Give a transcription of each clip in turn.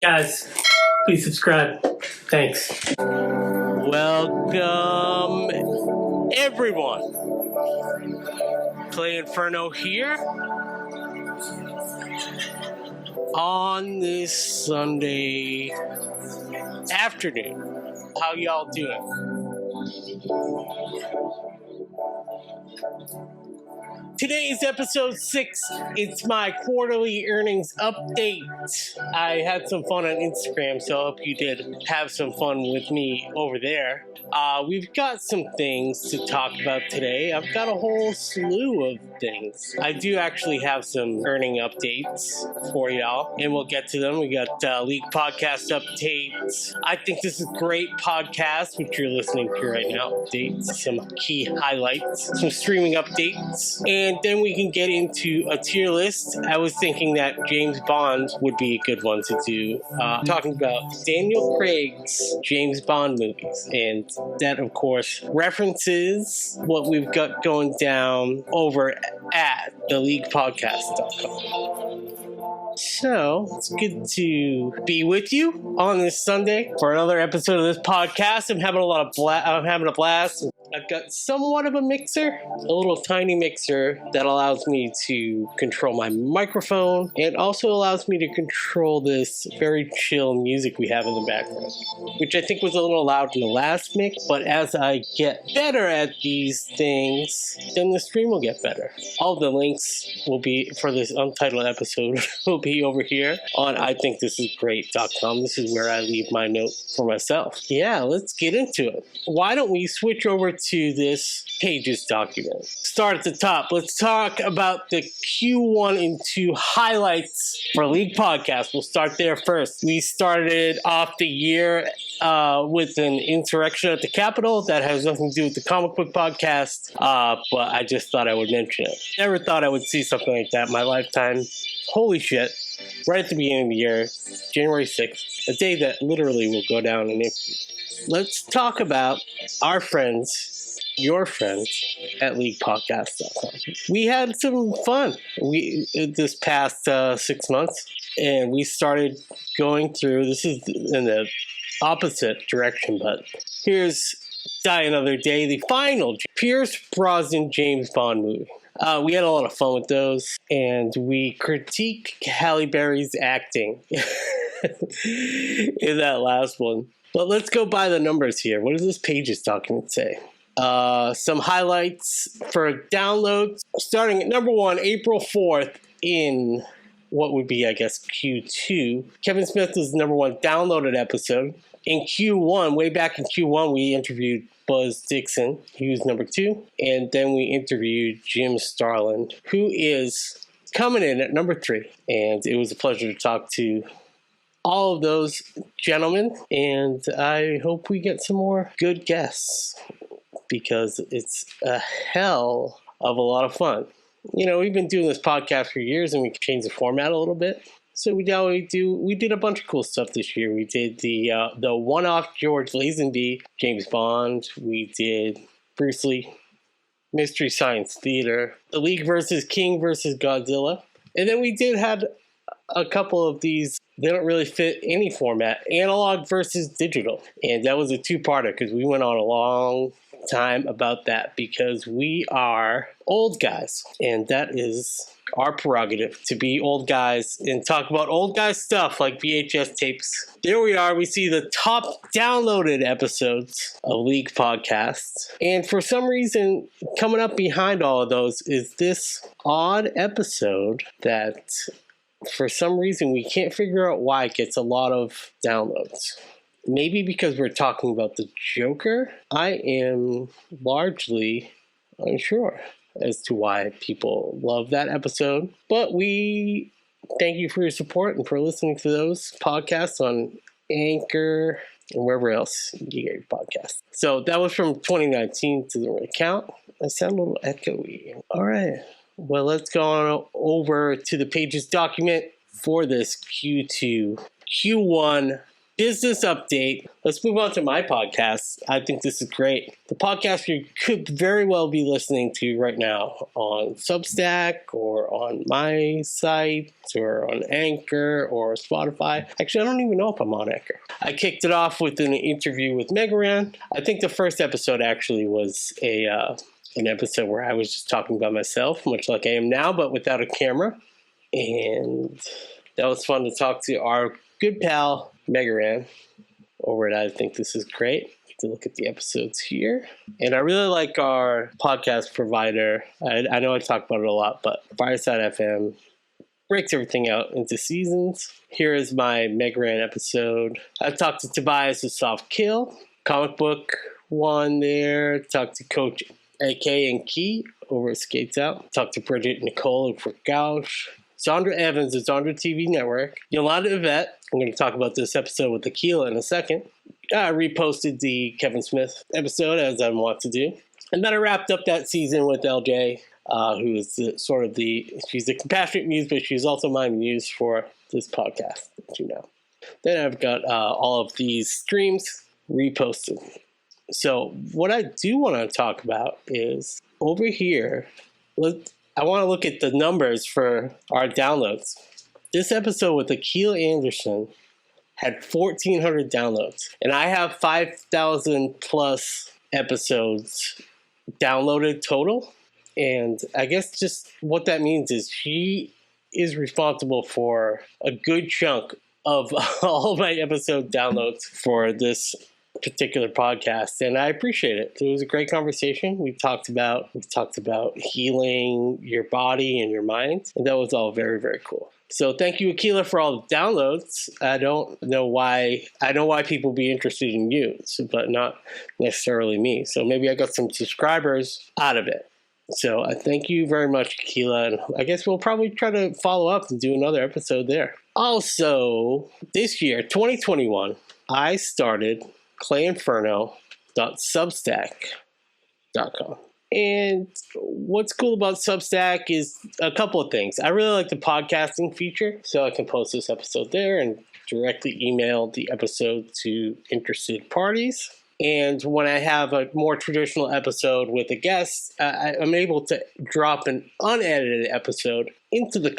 Guys, please subscribe. Thanks. Welcome, everyone. Claynferno here on this Sunday afternoon. How y'all doing? Today is episode 6. It's my quarterly earnings update. I had some fun on Instagram, so I hope you did have some fun with me over there. We've got some things to talk about today. I've got a whole slew of things. I do actually have some earning updates for y'all, and we'll get to them. We got League podcast updates. I think this is a great podcast, which you're listening to right now. Updates, some key highlights, some streaming updates, and then we can get into a tier list. I was thinking that James Bond would be a good one to do, talking about Daniel Craig's James Bond movies, and that, of course, references what we've got going down over at theleaguepodcast.com. So, it's good to be with you on this Sunday for another episode of this podcast. I'm having a blast. I've got somewhat of a mixer, a little tiny mixer that allows me to control my microphone and also allows me to control this very chill music we have in the background, which I think was a little loud in the last mix, but as I get better at these things, then the stream will get better. All the links will be for this untitled episode will be over here on ithinkthisisgreat.com. This is where I leave my note for myself. Yeah, let's get into it. Why don't we switch over to this Pages document? Start at the top. Let's talk about the Q1 and 2 highlights for League Podcast. We'll start there first. We started off the year with an insurrection at the Capitol that has nothing to do with the comic book podcast, but I just thought I would mention it. Never thought I would see something like that in my lifetime. Holy shit. Right at the beginning of the year, January 6th, a day that literally will go down in infamy. Let's talk about our friends, your friends at leaguepodcast.com. We had some fun this past 6 months, and we started going through, this is in the opposite direction, but here's Die Another Day, the final Pierce Brosnan James Bond movie. We had a lot of fun with those, and we critique Halle Berry's acting in that last one. But let's go by the numbers here. What does this Pages document say? Some highlights for downloads. Starting at number 1, April 4th in what would be, I guess, Q2. Kevin Smith was the number 1 downloaded episode. In Q1, way back in Q1, we interviewed Buzz Dixon. He was number 2. And then we interviewed Jim Starlin, who is coming in at number 3. And it was a pleasure to talk to all of those gentlemen. And I hope we get some more good guests, because it's a hell of a lot of fun. You know, we've been doing this podcast for years, and we changed the format a little bit. So we did a bunch of cool stuff this year. We did the one-off George Lazenby James Bond. We did Bruce Lee, Mystery Science Theater, The League versus King versus Godzilla. And then we did have a couple of these, they don't really fit any format, analog versus digital. And that was a 2-parter, because we went on a long time about that, because we are old guys, and that is our prerogative, to be old guys and talk about old guy stuff like VHS tapes. There we are. We see the top downloaded episodes of League Podcasts. And for some reason, coming up behind all of those is this odd episode that, for some reason, we can't figure out why it gets a lot of downloads. Maybe because we're talking about the Joker? I am largely unsure as to why people love that episode. But we thank you for your support and for listening to those podcasts on Anchor and wherever else you get your podcasts. So that was from 2019. Doesn't really count. I sound a little echoey. All right. Well, let's go on over to the Pages document for this Q1 business update. Let's move on to my podcast. I think this is great. The podcast you could very well be listening to right now on Substack or on my site or on Anchor or Spotify. Actually, I don't even know if I'm on Anchor. I kicked it off with an interview with Megaran. I think the first episode actually was an episode where I was just talking about myself, much like I am now, but without a camera. And that was fun to talk to our good pal, Megaran, over at I Think This Is Great. To look at the episodes here. And I really like our podcast provider. I know I talk about it a lot, but Fireside FM breaks everything out into seasons. Here is my Megaran episode. I talked to Tobias of Soft Kill, comic book one there. Talked to Coach AK and Key over at Skates Out. Talked to Bridget Nicole over at Gouge. Sandra Evans of Sandra TV Network. Yolanda Yvette. I'm going to talk about this episode with Aquila in a second. I reposted the Kevin Smith episode, as I want to do. And then I wrapped up that season with LJ, who is she's a compassionate muse, but she's also my muse for this podcast, as you know. Then I've got all of these streams reposted. So what I do want to talk about is over here, I want to look at the numbers for our downloads. This episode with Akil Anderson had 1,400 downloads. And I have 5,000 plus episodes downloaded total. And I guess just what that means is she is responsible for a good chunk of all my episode downloads for this particular podcast, and I appreciate it. It was a great conversation. We talked about healing your body and your mind, and that was all very, very cool. So thank you, Akila, for all the downloads. I don't know why. I know why people be interested in you, but not necessarily me. So maybe I got some subscribers out of it. So I thank you very much, Akila, and I guess we'll probably try to follow up and do another episode there. Also, this year, 2021, I started claynferno.substack.com. And what's cool about Substack is a couple of things. I really like the podcasting feature, so I can post this episode there and directly email the episode to interested parties. And when I have a more traditional episode with a guest, I'm able to drop an unedited episode into the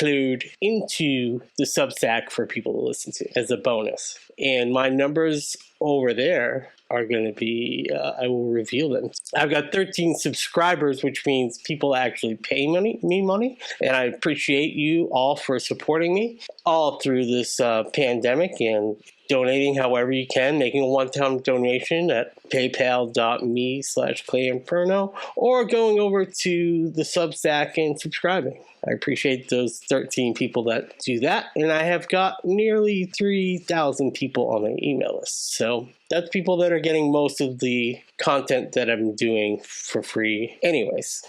Substack for people to listen to as a bonus. And my numbers over there are going to be, I will reveal them. I've got 13 subscribers, which means people actually pay me money. And I appreciate you all for supporting me all through this pandemic and donating however you can, making a one-time donation at paypal.me/claynferno or going over to the Substack and subscribing. I appreciate those 13 people that do that. And I have got nearly 3,000 people on my email list. So that's people that are getting most of the content that I'm doing for free anyways.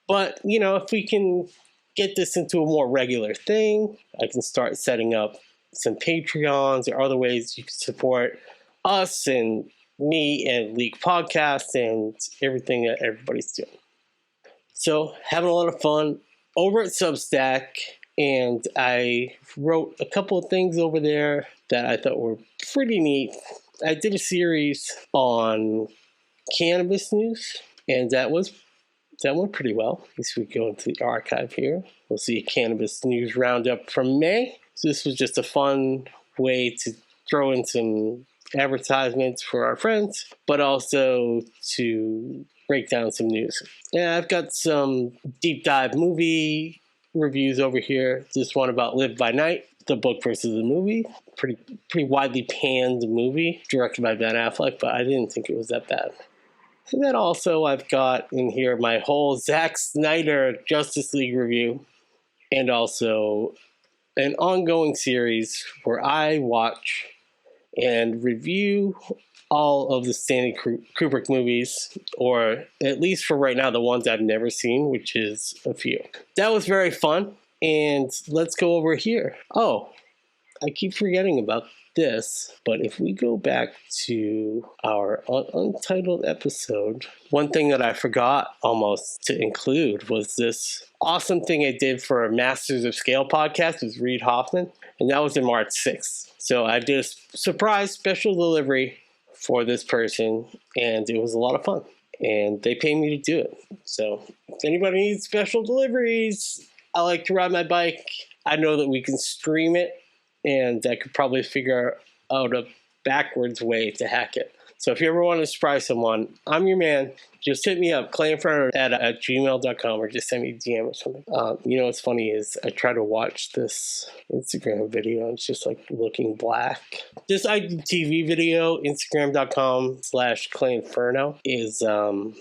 But, if we can get this into a more regular thing, I can start setting up some Patreons or other ways you can support us and me and League Podcast and everything that everybody's doing. So having a lot of fun over at Substack, and I wrote a couple of things over there that I thought were pretty neat. I did a series on cannabis news, and that went pretty well. As we go into the archive here, we'll see a cannabis news roundup from May. So this was just a fun way to throw in some advertisements for our friends, but also to break down some news. And I've got some deep dive movie reviews over here. This one about Live by Night, the book versus the movie. Pretty widely panned movie, directed by Ben Affleck, but I didn't think it was that bad. And then also I've got in here my whole Zack Snyder Justice League review, and also an ongoing series where I watch and review all of the Stanley Kubrick movies, or at least for right now, the ones I've never seen, which is a few. That was very fun, and let's go over here. Oh, I keep forgetting about this, but if we go back to our untitled episode, one thing that I forgot almost to include was this awesome thing I did for a Masters of Scale podcast with Reed Hoffman, and that was in March 6th. So I did a surprise special delivery for this person, and it was a lot of fun. And they pay me to do it. So if anybody needs special deliveries, I like to ride my bike. I know that we can stream it, and I could probably figure out a backwards way to hack it. So if you ever want to surprise someone, I'm your man. Just hit me up, claynferno at gmail.com, or just send me a DM or something. You know what's funny is I try to watch this Instagram video, and it's just like looking black. This IGTV video, Instagram.com/claynferno, is,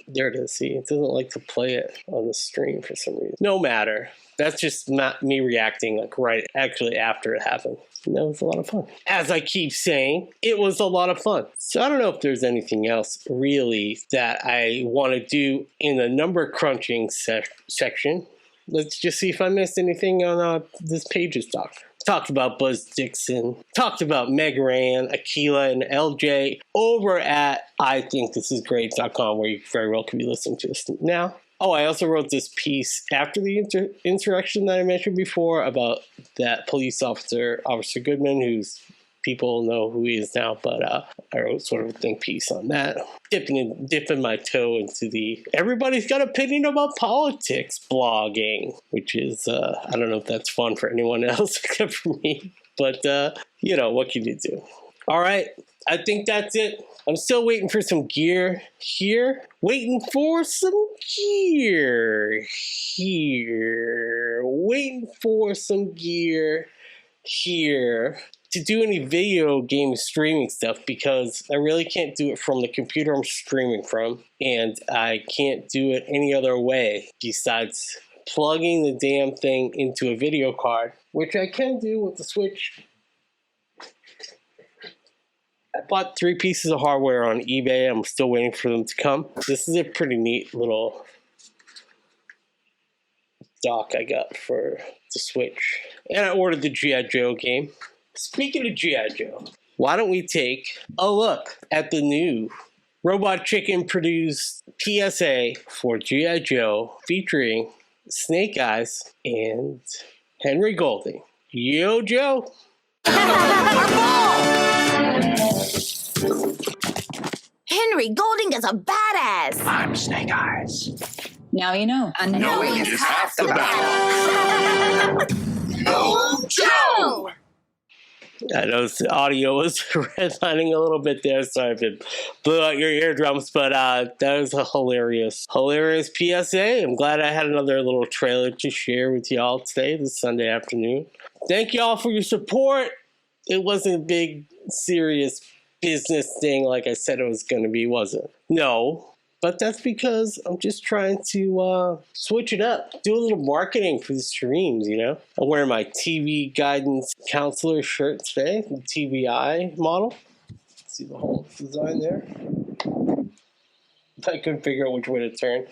there it is. See, it doesn't like to play it on the stream for some reason. No matter. That's just not me reacting like right actually after it happened. And that was a lot of fun. As I keep saying, it was a lot of fun. So I don't know if there's anything else really that I want to do in the number crunching section. Let's just see if I missed anything on this page's talk. Talked about Buzz Dixon, talked about Meg Ran, Akila, and LJ over at ithinkthisisgreat.com, where you very well could be listening to this now. Oh, I also wrote this piece after the insurrection that I mentioned before about that police officer, Officer Goodman, who's people know who he is now, but I wrote sort of a think piece on that. Dipping my toe into the everybody's got an opinion about politics blogging, which is, I don't know if that's fun for anyone else except for me, but, you know, what can you do? All right, I think that's it. I'm still waiting for some gear here. Waiting for some gear here. Waiting for some gear here to do any video game streaming stuff, because I really can't do it from the computer I'm streaming from, and I can't do it any other way besides plugging the damn thing into a video card, which I can do with the Switch. I bought 3 pieces of hardware on eBay. I'm still waiting for them to come. This is a pretty neat little dock I got for the Switch. And I ordered the G.I. Joe game. Speaking of G.I. Joe, why don't we take a look at the new Robot Chicken produced PSA for G.I. Joe featuring Snake Eyes and Henry Golding. Yo, Joe! Henry Golding is a badass. I'm Snake Eyes. Now you know. Knowing is half the battle. No Joe! I know the audio was redlining a little bit there, so if it blew out your eardrums, but that was a hilarious PSA. I'm glad I had another little trailer to share with y'all today, this Sunday afternoon. Thank y'all for your support. It wasn't a big, serious business thing like I said it was going to be, was it? No, but that's because I'm just trying to switch it up, do a little marketing for the streams, you know? I'm wearing my TV guidance counselor shirt today, the TVI model. See the whole design there? I couldn't figure out which way to turn.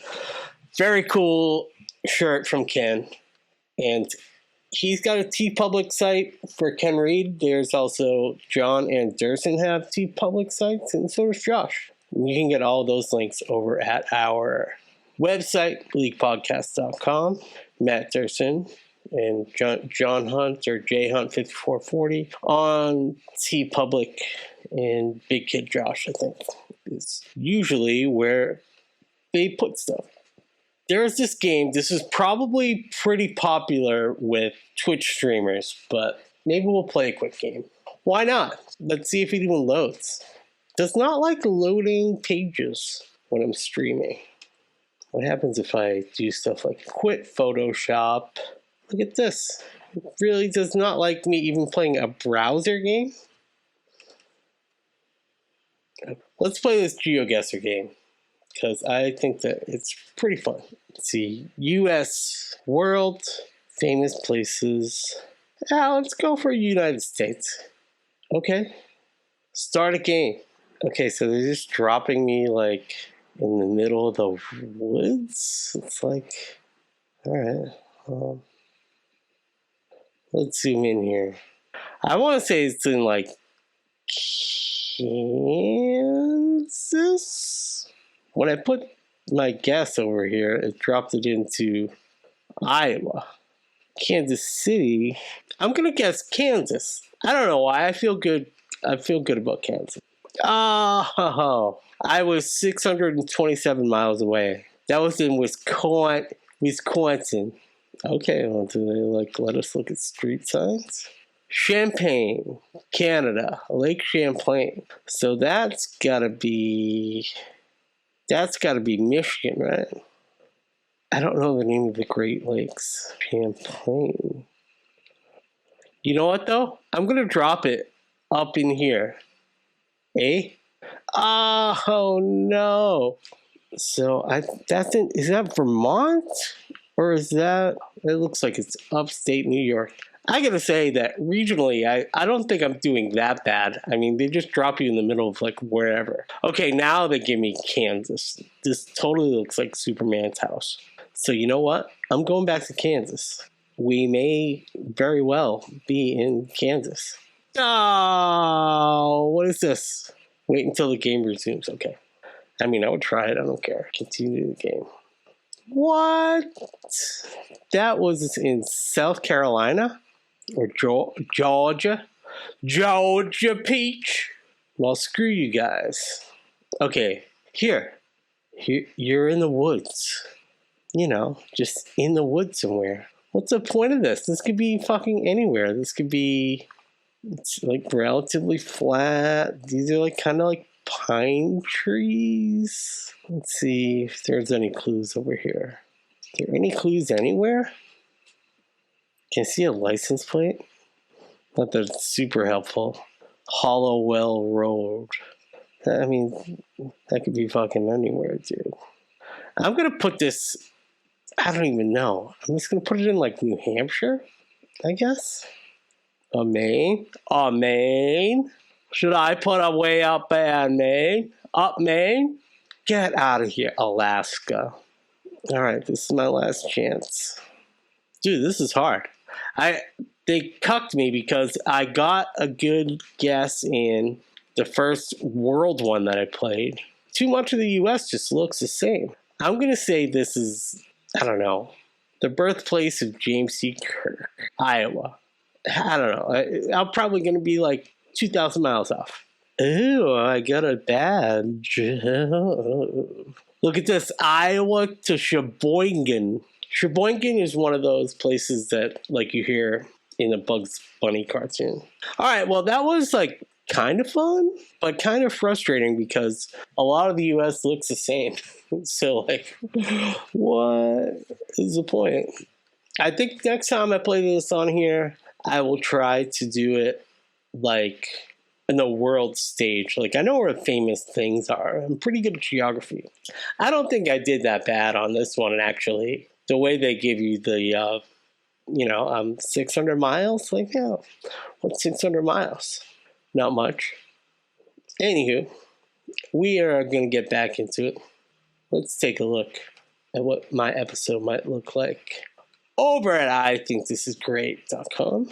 Very cool shirt from Ken, and he's got a TeePublic site for Ken Reed. There's also John and Durson have TeePublic sites, and so does Josh. You can get all those links over at our website, leakpodcast.com. Matt Durson and John Hunt, or jhunt5440, on TeePublic, and Big Kid Josh, I think, is usually where they put stuff. There's this game, this is probably pretty popular with Twitch streamers, but maybe we'll play a quick game. Why not? Let's see if it even loads. Does not like loading pages when I'm streaming. What happens if I do stuff like quit Photoshop? Look at this. It really does not like me even playing a browser game. Let's play this GeoGuessr game, because I think that it's pretty fun. Let's see, U.S. world, famous places. Let's go for United States. Okay, start a game. Okay, so they're just dropping me like in the middle of the woods. It's like, all right, let's zoom in here. I want to say it's in like Kansas. When I put my guess over here, it dropped it into Iowa. Kansas City. I'm going to guess Kansas. I don't know why. I feel good. I feel good about Kansas. Oh, I was 627 miles away. That was in Wisconsin. Okay, well, do they let us look at street signs? Champaign, Canada, Lake Champlain. So that's gotta be Michigan, right? I don't know the name of the Great Lakes. Champlain. You know what though? I'm gonna drop it up in here. Eh? Oh no. So is that Vermont? Or is that, it looks like it's upstate New York. I gotta say that regionally, I don't think I'm doing that bad. I mean, they just drop you in the middle of like wherever. Okay, now they give me Kansas. This totally looks like Superman's house. So you know what? I'm going back to Kansas. We may very well be in Kansas. Oh, what is this? Wait until the game resumes. Okay. I mean, I would try it. I don't care. Continue the game. What? That was in South Carolina? Or Georgia? Georgia Peach? Well, screw you guys. Okay, here. You're in the woods. You know, just in the woods somewhere. What's the point of this? This could be fucking anywhere. This could be, it's like relatively flat. These are like kind of like pine trees. Let's see if there's any clues over here. Are there any clues anywhere? Can I see a license plate? Not that it's super helpful. Hollowell Road. I mean, that could be fucking anywhere, dude. I'm gonna put this, I don't even know. I'm just gonna put it in like New Hampshire, I guess. Maine? Maine? Should I put a way up in Maine? Up Maine? Get out of here, Alaska. All right, this is my last chance. Dude, this is hard. They cucked me because I got a good guess in the first world one that I played. Too much of the U.S. just looks the same. I'm going to say this is, I don't know, the birthplace of James C. Kirk, Iowa. I don't know. I'm probably going to be like 2,000 miles off. Ooh, I got a badge. Look at this, Iowa to Sheboygan. Sheboygan is one of those places that like you hear in a Bugs Bunny cartoon. All right, well, that was like kind of fun, but kind of frustrating because a lot of the U.S. looks the same. So like, what is the point? I think next time I play this on here, I will try to do it like in the world stage. Like I know where famous things are. I'm pretty good at geography. I don't think I did that bad on this one, actually. The way they give you the, 600 miles? Like, yeah, what's 600 miles? Not much. Anywho, we are going to get back into it. Let's take a look at what my episode might look like over at ithinkthisisgreat.com.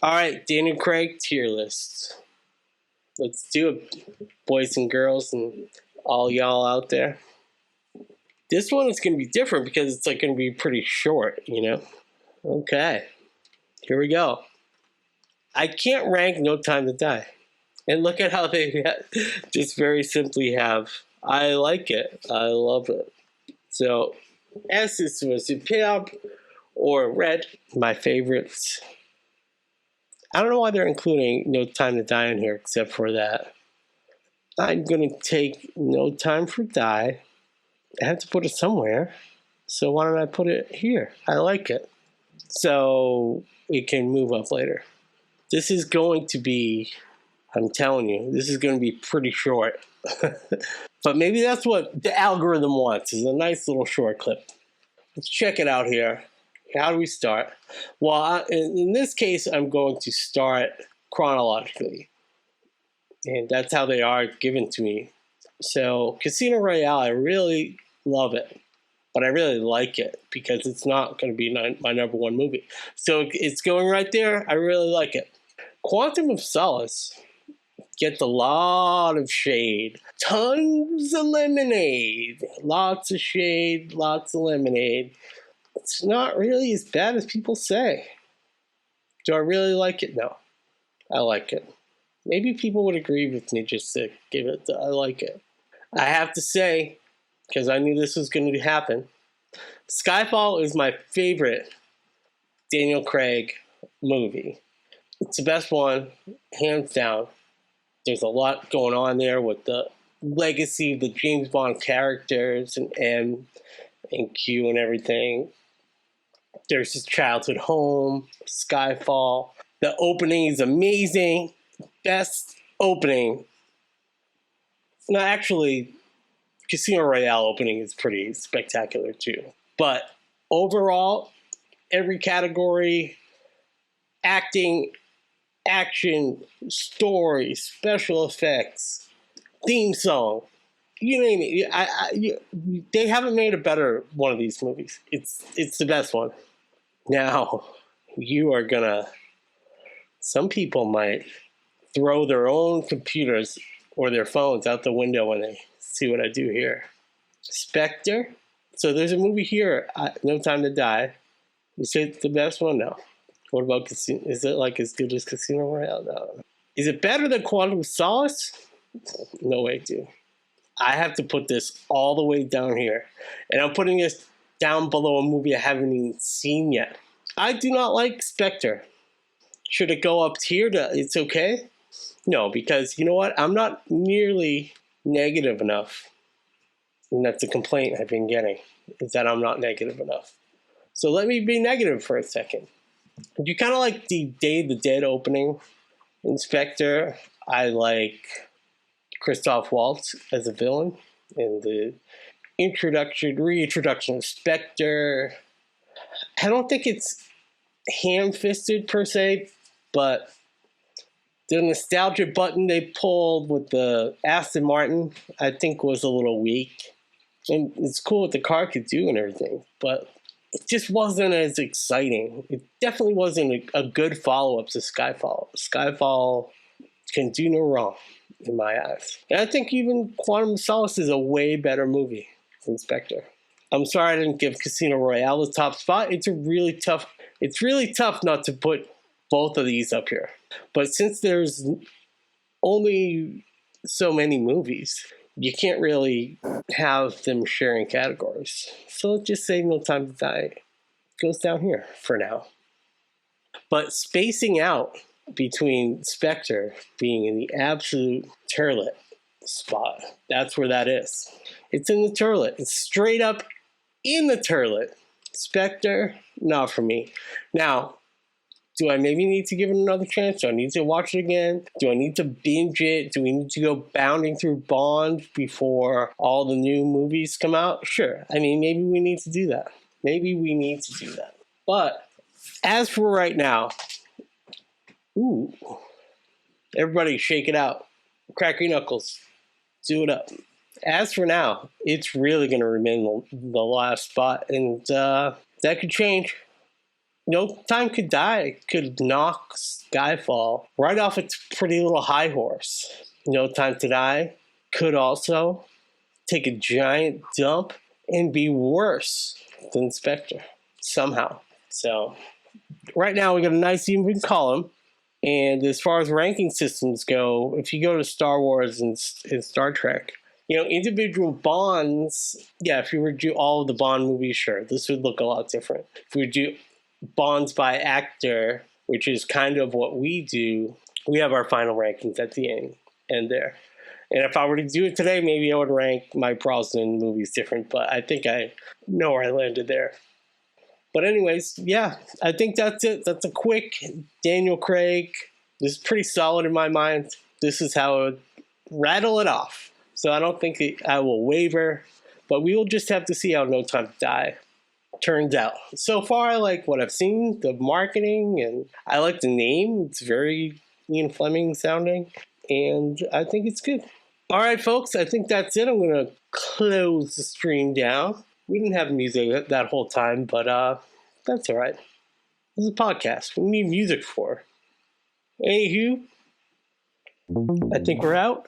All right, Daniel Craig tier list. Let's do it, boys and girls and all y'all out there. This one is going to be different because it's like going to be pretty short, you know? Okay, here we go. I can't rank No Time to Die. And look at how they just very simply have, I like it, I love it. So, S is superb or red, my favorites. I don't know why they're including No Time to Die in here except for that. I'm going to take No Time for Die. I have to put it somewhere. So why don't I put it here? I like it. So it can move up later. This is going to be, I'm telling you, this is going to be pretty short. But maybe that's what the algorithm wants, is a nice little short clip. Let's check it out here. How do we start? Well, in this case, I'm going to start chronologically. And that's how they are given to me. So Casino Royale, I really love it. But I really like it because it's not going to be my number one movie. So it's going right there. I really like it. Quantum of Solace gets a lot of shade. Tons of lemonade. Lots of shade, lots of lemonade. It's not really as bad as people say. Do I really like it? No. I like it. Maybe people would agree with me just to give it I like it. I have to say, because I knew this was going to happen, Skyfall is my favorite Daniel Craig movie. It's the best one, hands down. There's a lot going on there with the legacy of the James Bond characters and M and Q and everything. There's his childhood home, Skyfall. The opening is amazing. Best opening. No, actually, Casino Royale opening is pretty spectacular too. But overall, every category, acting, action, story, special effects, theme song, you name it. They haven't made a better one of these movies. It's the best one. Now, you are gonna. Some people might throw their own computers or their phones out the window when they see what I do here. Spectre. So there's a movie here, No Time to Die. You say it's the best one? No. What about Casino? Is it like as good as Casino Royale? No. Is it better than Quantum of Solace? No way, dude. I have to put this all the way down here. And I'm putting this down below a movie I haven't even seen yet. I do not like Spectre. Should it go up here to it's okay? No, because you know what? I'm not nearly negative enough. And that's a complaint I've been getting, is that I'm not negative enough. So let me be negative for a second. You kind of like the Day of the Dead opening in Spectre. I like Christoph Waltz as a villain and the reintroduction of Spectre. I don't think it's ham-fisted per se, but the nostalgia button they pulled with the Aston Martin, I think was a little weak. And it's cool what the car could do and everything, but it just wasn't as exciting. It definitely wasn't a good follow-up to Skyfall. Skyfall can do no wrong in my eyes. And I think even Quantum of Solace is a way better movie than Spectre. I'm sorry I didn't give Casino Royale the top spot. It's really tough not to put both of these up here. But since there's only so many movies, you can't really have them sharing categories. So let's just say No Time to Die goes down here for now. But spacing out between Spectre being in the absolute turlet spot, that's where that is. It's in the turlet. It's straight up in the turlet. Spectre, not for me. Now, do I maybe need to give it another chance? Do I need to watch it again? Do I need to binge it? Do we need to go bounding through Bond before all the new movies come out? Sure. I mean, maybe we need to do that. But as for right now, ooh, everybody shake it out. Crack your knuckles. Do it up. As for now, it's really going to remain the last spot, and that could change. No Time to Die could knock Skyfall right off its pretty little high horse. No Time to Die could also take a giant dump and be worse than Spectre somehow. So right now we got a nice even column. And as far as ranking systems go, if you go to Star Wars and Star Trek, individual Bonds, if you were to do all of the Bond movies, sure, this would look a lot different. If we do Bonds by actor, which is kind of what we do, we have our final rankings at the end there. And if I were to do it today, maybe I would rank my Brosnan movies different, but I think I know where I landed there. But anyways, I think that's it. That's a quick Daniel Craig. This is pretty solid in my mind. This is how I would rattle it off. So I don't think I will waver, but we will just have to see how No Time to Die turns out. So far, I like what I've seen, the marketing, and I like the name. It's very Ian Fleming sounding, and I think it's good. All right, folks, I think that's it. I'm going to close the stream down. We didn't have music that whole time, but that's all right. This is a podcast. We need music for. Anywho, I think we're out.